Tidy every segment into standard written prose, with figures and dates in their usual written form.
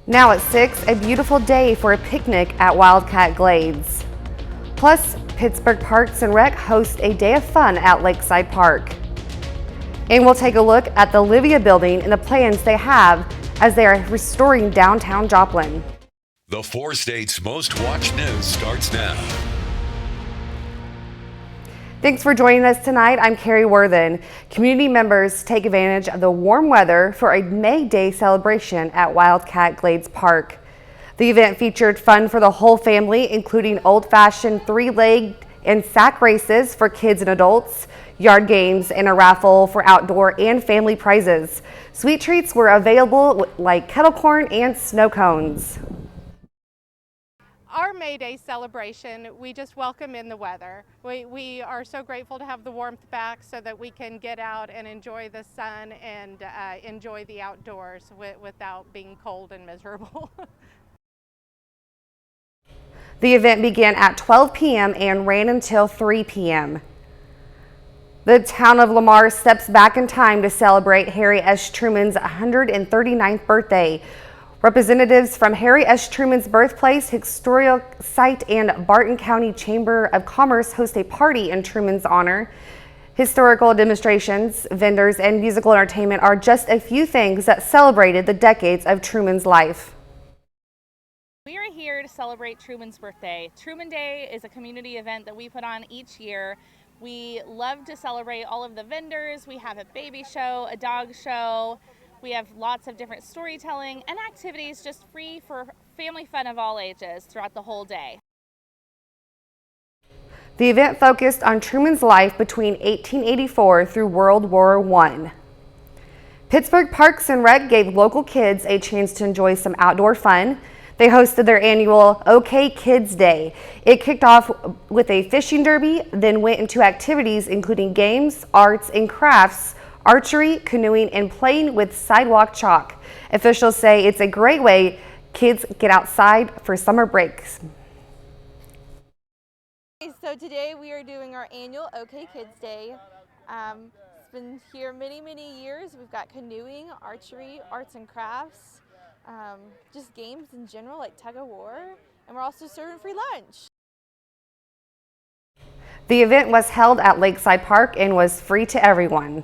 Now at 6, a beautiful day for a picnic at Wildcat Glades. Plus, Pittsburgh Parks and Rec hosts a day of fun at Lakeside Park. And we'll take a look at the Livia building and the plans they have as they are restoring downtown Joplin. The 4 states' most watched news starts now. Thanks for joining us tonight. I'm Carrie Worthen. Community members take advantage of the warm weather for a May Day celebration at Wildcat Glades Park. The event featured fun for the whole family, including old-fashioned 3-legged and sack races for kids and adults, yard games, and a raffle for outdoor and family prizes. Sweet treats were available like kettle corn and snow cones. Our May Day celebration, we just welcome in the weather. We are so grateful to have the warmth back so that we can get out and enjoy the sun and enjoy the outdoors without being cold and miserable. The event began at 12 p.m. and ran until 3 p.m. The town of Lamar steps back in time to celebrate Harry S. Truman's 139th birthday. Representatives from Harry S. Truman's birthplace, historical site, and Barton County Chamber of Commerce host a party in Truman's honor. Historical demonstrations, vendors, and musical entertainment are just a few things that celebrated the decades of Truman's life. We are here to celebrate Truman's birthday. Truman Day is a community event that we put on each year. We love to celebrate all of the vendors. We have a baby show, a dog show. We have lots of different storytelling and activities just free for family fun of all ages throughout the whole day. The event focused on Truman's life between 1884 through World War I. Pittsburgh Parks and Rec gave local kids a chance to enjoy some outdoor fun. They hosted their annual OK Kids Day. It kicked off with a fishing derby, then went into activities including games, arts, and crafts, archery, canoeing, and playing with sidewalk chalk. Officials say it's a great way kids get outside for summer breaks. So today we are doing our annual OK Kids Day. It's been here many years. We've got canoeing, archery, arts and crafts, just games in general like tug of war, and we're also serving free lunch. The event was held at Lakeside Park and was free to everyone.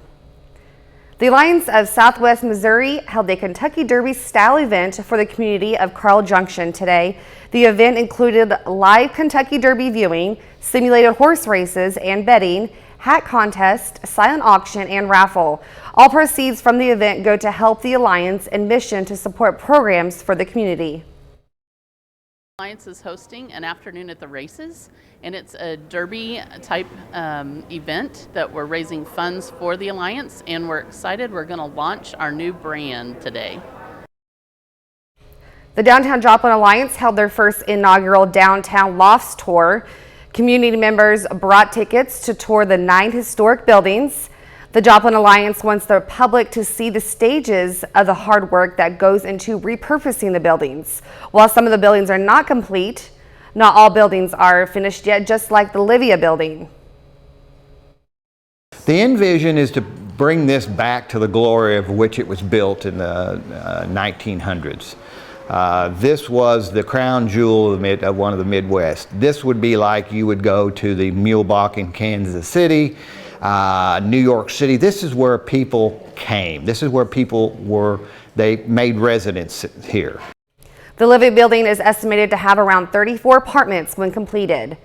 The Lions of Southwest Missouri held a Kentucky Derby style event for the community of Carl Junction today. The event included live Kentucky Derby viewing, simulated horse races and betting, hat contest, silent auction, and raffle. All proceeds from the event go to help the Alliance and mission to support programs for the community. Alliance is hosting an afternoon at the races, and it's a derby type event that we're raising funds for the Alliance, and we're excited. We're going to launch our new brand today. The Downtown Joplin Alliance held their first inaugural Downtown Lofts tour. Community members brought tickets to tour the 9 historic buildings. The Joplin Alliance wants the public to see the stages of the hard work that goes into repurposing the buildings. While some of the buildings are not complete, not all buildings are finished yet, just like the Livia building. The end vision is to bring this back to the glory of which it was built in the 1900s. This was the crown jewel of one of the Midwest. This would be like you would go to the Mulebach in Kansas City, New York City. This is where people came. This is where people were, they made residence here. The Livia building is estimated to have around 34 apartments when completed.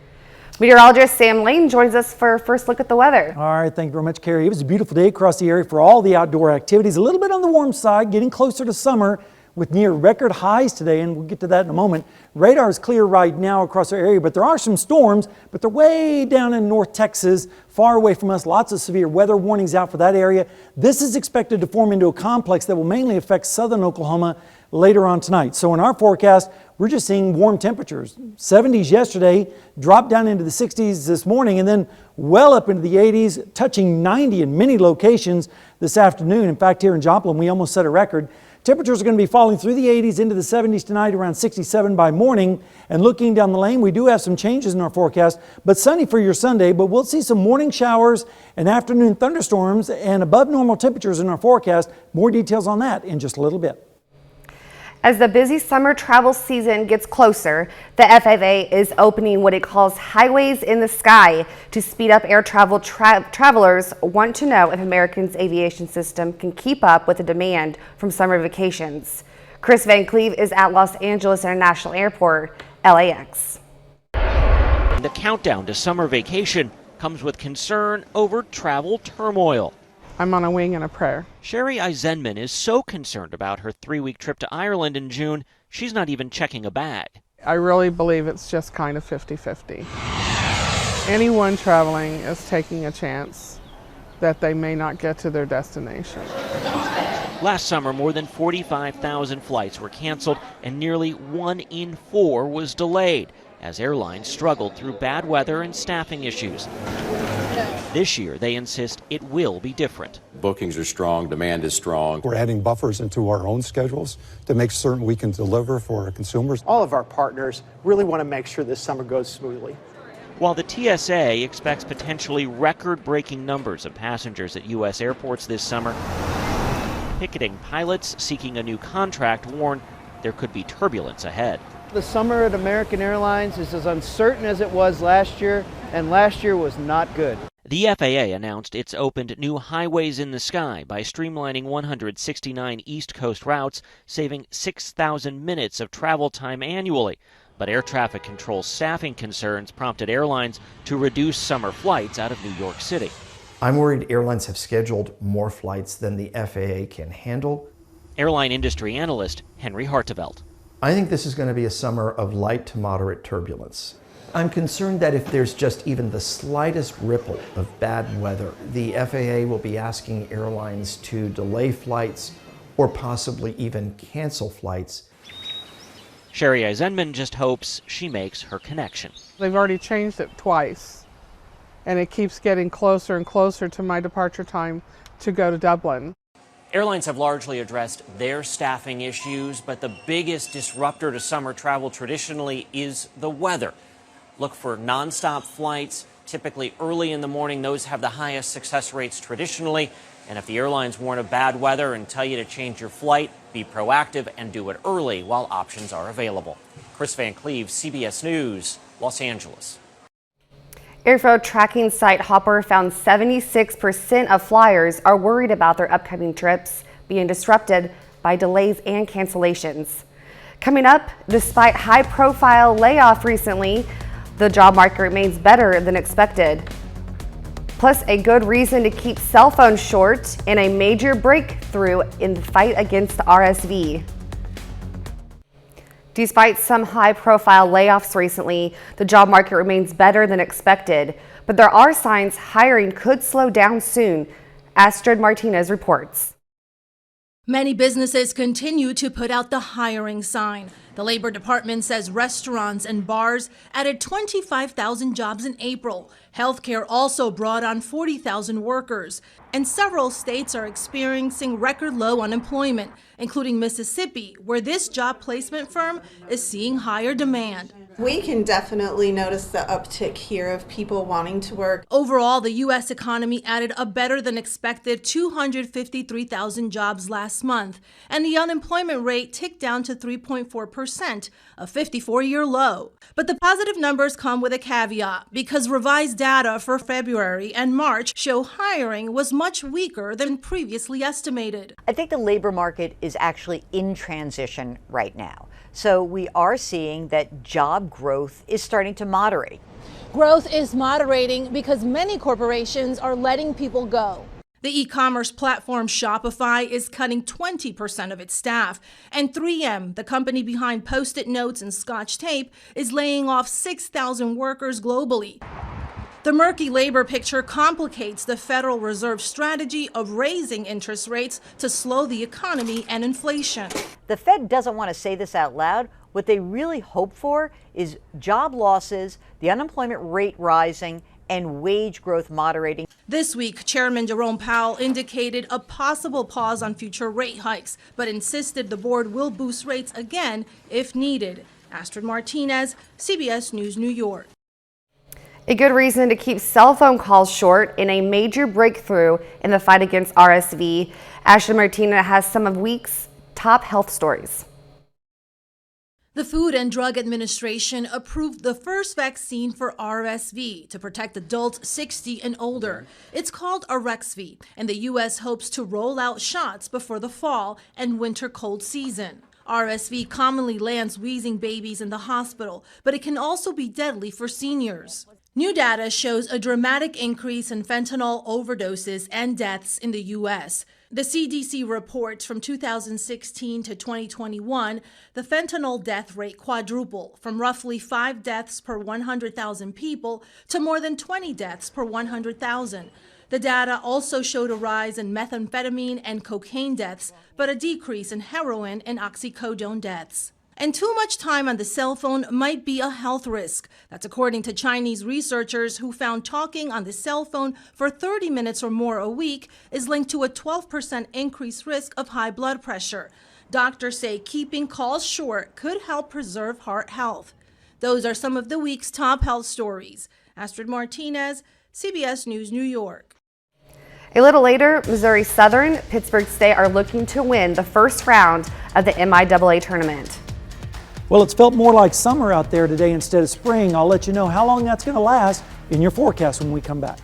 Meteorologist Sam Lane joins us for a first look at the weather. All right, thank you very much, Carrie. It was a beautiful day across the area for all the outdoor activities. A little bit on the warm side, getting closer to summer with near record highs today, and we'll get to that in a moment. Radar is clear right now across our area, but there are some storms, but they're way down in North Texas, far away from us. Lots of severe weather warnings out for that area. This is expected to form into a complex that will mainly affect southern Oklahoma later on tonight. So in our forecast, we're just seeing warm temperatures. 70s yesterday, dropped down into the 60s this morning, and then well up into the 80s, touching 90 in many locations this afternoon. In fact, here in Joplin, we almost set a record. Temperatures are going to be falling through the 80s into the 70s tonight, around 67 by morning. And looking down the lane, we do have some changes in our forecast, but sunny for your Sunday, but we'll see some morning showers and afternoon thunderstorms and above normal temperatures in our forecast. More details on that in just a little bit. As the busy summer travel season gets closer, the FAA is opening what it calls highways in the sky to speed up air travel. Travelers want to know if Americans' aviation system can keep up with the demand from summer vacations. Chris Van Cleve is at Los Angeles International Airport, LAX. The countdown to summer vacation comes with concern over travel turmoil. I'm on a wing and a prayer. Sherry Eisenman is so concerned about her 3-week trip to Ireland in June, she's not even checking a bag. I really believe it's just kind of 50-50. Anyone traveling is taking a chance that they may not get to their destination. Last summer, more than 45,000 flights were canceled and nearly 1 in 4 was delayed as airlines struggled through bad weather and staffing issues. This year, they insist it will be different. Bookings are strong, demand is strong. We're adding buffers into our own schedules to make certain we can deliver for our consumers. All of our partners really want to make sure this summer goes smoothly. While the TSA expects potentially record-breaking numbers of passengers at U.S. airports this summer, picketing pilots seeking a new contract warn there could be turbulence ahead. The summer at American Airlines is as uncertain as it was last year, and last year was not good. The FAA announced it's opened new highways in the sky by streamlining 169 East Coast routes, saving 6,000 minutes of travel time annually. But air traffic control staffing concerns prompted airlines to reduce summer flights out of New York City. I'm worried airlines have scheduled more flights than the FAA can handle. Airline industry analyst Henry Hartevelt. I think this is going to be a summer of light to moderate turbulence. I'm concerned that if there's just even the slightest ripple of bad weather, the FAA will be asking airlines to delay flights or possibly even cancel flights. Sherry Eisenman just hopes she makes her connection. They've already changed it twice, and it keeps getting closer and closer to my departure time to go to Dublin. Airlines have largely addressed their staffing issues, but the biggest disruptor to summer travel traditionally is the weather. Look for nonstop flights, typically early in the morning. Those have the highest success rates traditionally. And if the airlines warn of bad weather and tell you to change your flight, be proactive and do it early while options are available. Chris Van Cleve, CBS News, Los Angeles. Airflow tracking site Hopper found 76% of flyers are worried about their upcoming trips being disrupted by delays and cancellations. Coming up, despite high-profile layoff recently, the job market remains better than expected. Plus, a good reason to keep cell phones short and a major breakthrough in the fight against RSV. Despite some high-profile layoffs recently, the job market remains better than expected, but there are signs hiring could slow down soon. Astrid Martinez reports. Many businesses continue to put out the hiring sign. The Labor Department says restaurants and bars added 25,000 jobs in April. Healthcare also brought on 40,000 workers. And several states are experiencing record low unemployment, including Mississippi, where this job placement firm is seeing higher demand. We can definitely notice the uptick here of people wanting to work. Overall, the U.S. economy added a better than expected 253,000 jobs last month, and the unemployment rate ticked down to 3.4%, a 54-year low. But the positive numbers come with a caveat, because revised data for February and March show hiring was much weaker than previously estimated. I think the labor market is actually in transition right now. So we are seeing that job growth is starting to moderate. Growth is moderating because many corporations are letting people go. The e-commerce platform Shopify is cutting 20% of its staff, and 3M, the company behind Post-it notes and Scotch tape, is laying off 6,000 workers globally. The murky labor picture complicates the Federal Reserve's strategy of raising interest rates to slow the economy and inflation. The Fed doesn't want to say this out loud. What they really hope for is job losses, the unemployment rate rising, and wage growth moderating. This week, Chairman Jerome Powell indicated a possible pause on future rate hikes, but insisted the board will boost rates again if needed. Astrid Martinez, CBS News, New York. A good reason to keep cell phone calls short in a major breakthrough in the fight against RSV. Astrid Martinez has some of the week's top health stories. The Food and Drug Administration approved the first vaccine for RSV to protect adults 60 and older. It's called Arexvy, and the U.S. hopes to roll out shots before the fall and winter cold season. RSV commonly lands wheezing babies in the hospital, but it can also be deadly for seniors. New data shows a dramatic increase in fentanyl overdoses and deaths in the U.S. The CDC reports from 2016 to 2021, the fentanyl death rate quadrupled from roughly 5 deaths per 100,000 people to more than 20 deaths per 100,000. The data also showed a rise in methamphetamine and cocaine deaths, but a decrease in heroin and oxycodone deaths. And too much time on the cell phone might be a health risk. That's according to Chinese researchers who found talking on the cell phone for 30 minutes or more a week is linked to a 12% increased risk of high blood pressure. Doctors say keeping calls short could help preserve heart health. Those are some of the week's top health stories. Astrid Martinez, CBS News, New York. A little later, Missouri Southern, Pittsburgh State are looking to win the first round of the MIAA tournament. Well, it's felt more like summer out there today instead of spring. I'll let you know how long that's going to last in your forecast when we come back.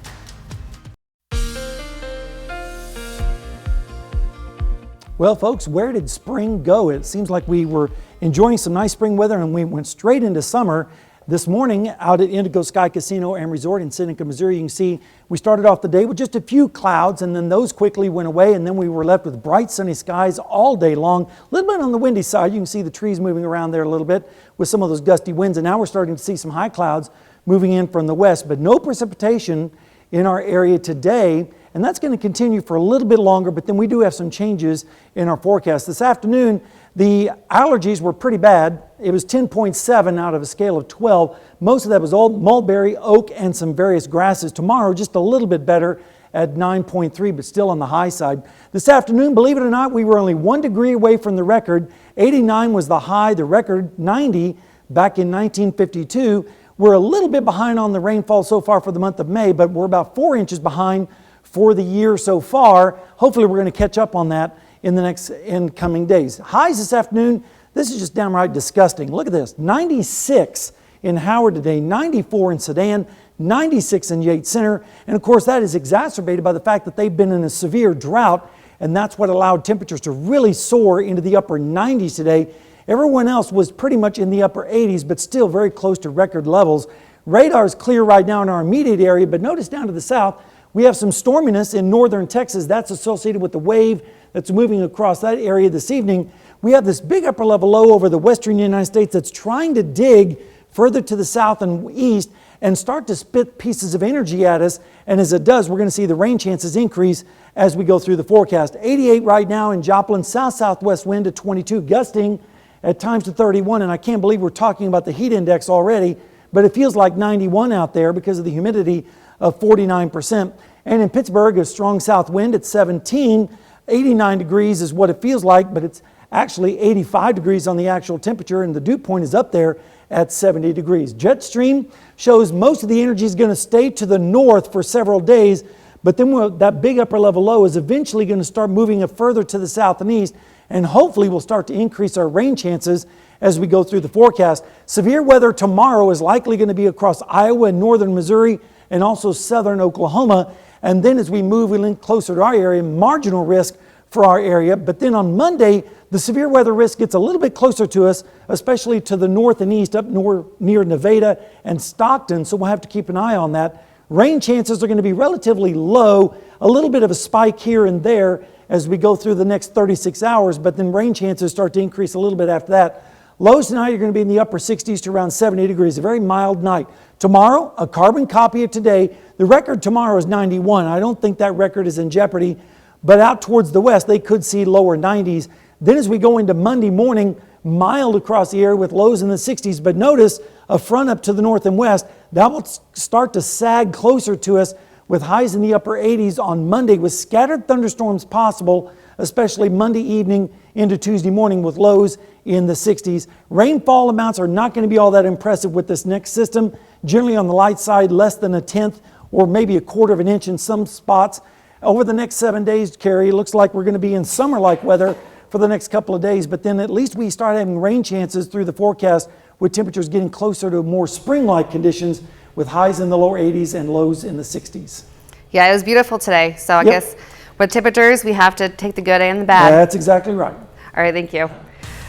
Well, folks, where did spring go? It seems like we were enjoying some nice spring weather and we went straight into summer. This morning out at Indigo Sky Casino and Resort in Seneca, Missouri, you can see we started off the day with just a few clouds and then those quickly went away and then we were left with bright sunny skies all day long. A little bit on the windy side, you can see the trees moving around there a little bit with some of those gusty winds, and now we're starting to see some high clouds moving in from the west, but no precipitation in our area today, and that's going to continue for a little bit longer, but then we do have some changes in our forecast. This afternoon, the allergies were pretty bad. It was 10.7 out of a scale of 12. Most of that was all mulberry, oak, and some various grasses. Tomorrow, just a little bit better at 9.3, but still on the high side. This afternoon, believe it or not, we were only 1 degree away from the record. 89 was the high, the record 90 back in 1952. We're a little bit behind on the rainfall so far for the month of May, but we're about 4 inches behind for the year so far. Hopefully we're going to catch up on that in the next incoming days. Highs this afternoon, this is just downright disgusting. Look at this, 96 in Howard today, 94 in Sedan, 96 in Yates Center, and of course that is exacerbated by the fact that they've been in a severe drought, and that's what allowed temperatures to really soar into the upper 90s today. Everyone else was pretty much in the upper 80s, but still very close to record levels. Radar is clear right now in our immediate area, but notice down to the south, we have some storminess in northern Texas. That's associated with the wave that's moving across that area this evening. We have this big upper level low over the western United States that's trying to dig further to the south and east and start to spit pieces of energy at us. And as it does, we're going to see the rain chances increase as we go through the forecast. 88 right now in Joplin, south-southwest wind at 22, gusting at times to 31. And I can't believe we're talking about the heat index already, but it feels like 91 out there because of the humidity of 49%. And in Pittsburgh, a strong south wind at 17. 89 degrees is what it feels like, but it's actually 85 degrees on the actual temperature, and the dew point is up there at 70 degrees. Jet stream shows most of the energy is going to stay to the north for several days, but then that big upper level low is eventually going to start moving further to the south and east, and hopefully we'll start to increase our rain chances as we go through the forecast. Severe weather tomorrow is likely going to be across Iowa and northern Missouri and also southern Oklahoma. And then as we move in closer to our area, marginal risk for our area. But then on Monday, the severe weather risk gets a little bit closer to us, especially to the north and east, up near Nevada and Stockton. So we'll have to keep an eye on that. Rain chances are going to be relatively low, a little bit of a spike here and there as we go through the next 36 hours, but then rain chances start to increase a little bit after that. Lows tonight are going to be in the upper 60s to around 70 degrees, a very mild night. Tomorrow, a carbon copy of today. The record tomorrow is 91. I don't think that record is in jeopardy, but out towards the west, they could see lower 90s. Then as we go into Monday morning, mild across the area with lows in the 60s, but notice a front up to the north and west, that will start to sag closer to us with highs in the upper 80s on Monday with scattered thunderstorms possible, especially Monday evening into Tuesday morning with lows in the 60s. Rainfall amounts are not going to be all that impressive with this next system. Generally on the light side, less than 1/10 or maybe 1/4 of an inch in some spots. Over the next 7 days, Carrie, it looks like we're going to be in summer-like weather for the next couple of days, but then at least we start having rain chances through the forecast with temperatures getting closer to more spring-like conditions with highs in the lower 80s and lows in the 60s. Yeah, it was beautiful today. So I guess with temperatures, we have to take the good and the bad. That's exactly right. All right, thank you.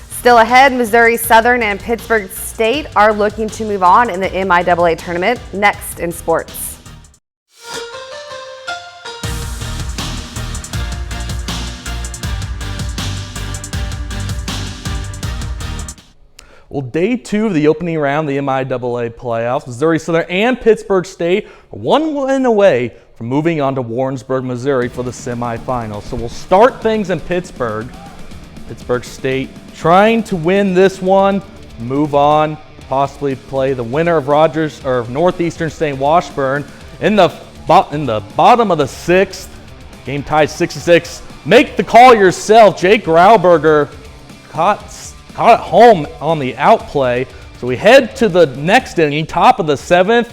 Still ahead, Missouri Southern and Pittsburgh State are looking to move on in the MIAA tournament. Next in sports. Well, day 2 of the opening round of the MIAA playoffs, Missouri Southern and Pittsburgh State are 1 win away from moving on to Warrensburg, Missouri for the semifinals. So we'll start things in Pittsburgh. Pittsburgh State trying to win this one, move on, possibly play the winner of Rogers or Northeastern State Washburn in the bottom of the 6th. Game tied 6-6. Make the call yourself. Jake Grauberger caught it home on the outplay. So we head to the next inning, top of the 7th.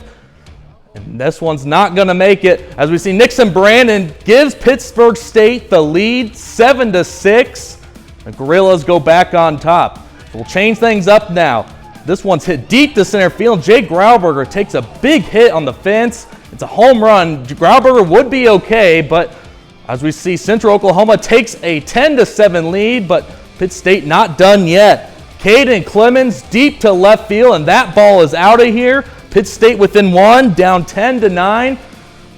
And this one's not going to make it. As we see, Nixon Brandon gives Pittsburgh State the lead, 7-6. The Gorillas go back on top. So we'll change things up now. This one's hit deep to center field. Jake Grauberger takes a big hit on the fence. It's a home run. Grauberger would be okay, but as we see, Central Oklahoma takes a 10-7 lead, but Pitt State not done yet. Caden Clemens deep to left field, and that ball is out of here. Pitt State within 1, down 10-9,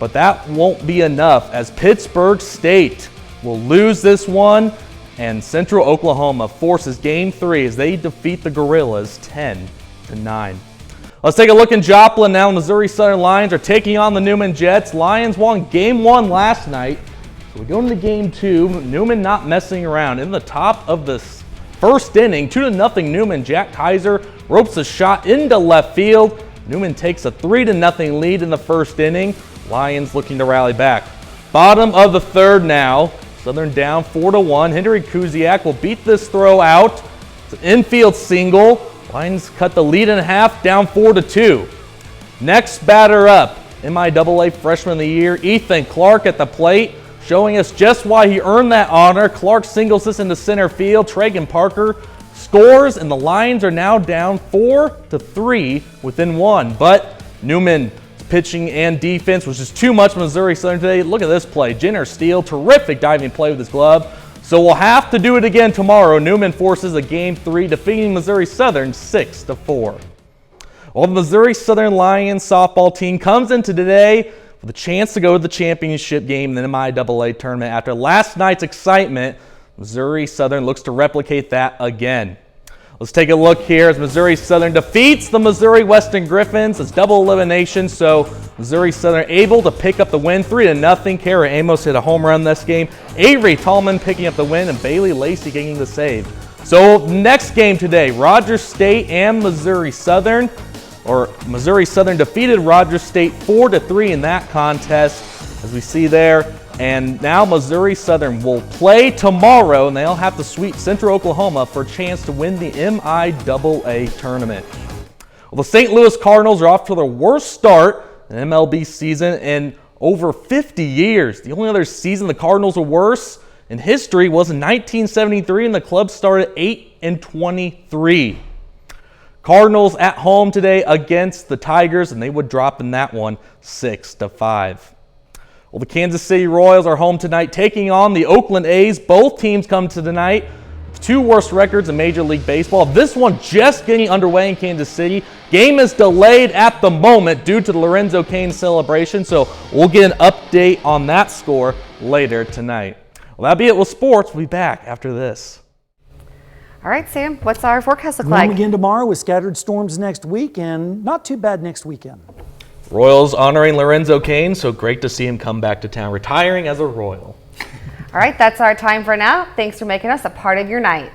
but that won't be enough as Pittsburgh State will lose this one, and Central Oklahoma forces Game 3 as they defeat the Gorillas 10-9. Let's take a look in Joplin now. Missouri Southern Lions are taking on the Newman Jets. Lions won Game 1 last night. So we go into Game 2. Newman not messing around. In the top of the first inning, 2-0 Newman. Jack Kaiser ropes a shot into left field. Newman takes a 3-0 lead in the first inning. Lions looking to rally back. Bottom of the 3rd now. Southern down 4-1. Henry Kuziak will beat this throw out. It's an infield single. Lions cut the lead in half, down 4-2. Next batter up, MIAA Freshman of the Year, Ethan Clark at the plate, showing us just why he earned that honor. Clark singles this into center field. Tragan Parker scores, and the Lions are now down 4-3 within 1. But Newman's pitching and defense was just too much for Missouri Southern today. Look at this play. Jenner Steele, terrific diving play with his glove. So we'll have to do it again tomorrow. Newman forces a Game 3, defeating Missouri Southern 6-4. Well, the Missouri Southern Lions softball team comes into today with a chance to go to the championship game in the MIAA tournament. After last night's excitement, Missouri Southern looks to replicate that again. Let's take a look here as Missouri Southern defeats the Missouri Western Griffins. It's double elimination, so Missouri Southern able to pick up the win 3-0. Kara Amos hit a home run this game. Avery Tallman picking up the win, and Bailey Lacey getting the save. So next game today, Rogers State and Missouri Southern. Missouri Southern defeated Rogers State 4-3 in that contest, as we see there. And now Missouri Southern will play tomorrow, and they'll have to sweep Central Oklahoma for a chance to win the MIAA tournament. Well, the St. Louis Cardinals are off to their worst start in MLB season in over 50 years. The only other season the Cardinals were worse in history was in 1973, and the club started 8-23. Cardinals at home today against the Tigers, and they would drop in that one 6-5. Well, the Kansas City Royals are home tonight taking on the Oakland A's. Both teams come to tonight with 2 worst records in Major League Baseball. This one just getting underway in Kansas City. Game is delayed at the moment due to the Lorenzo Cain celebration, so we'll get an update on that score later tonight. Well, that'll be it with sports. We'll be back after this. All right, Sam, what's our forecast look Warm like? again tomorrow with scattered storms next week, and not too bad next weekend. Royals honoring Lorenzo Cain, so great to see him come back to town, retiring as a Royal. All right, that's our time for now. Thanks for making us a part of your night.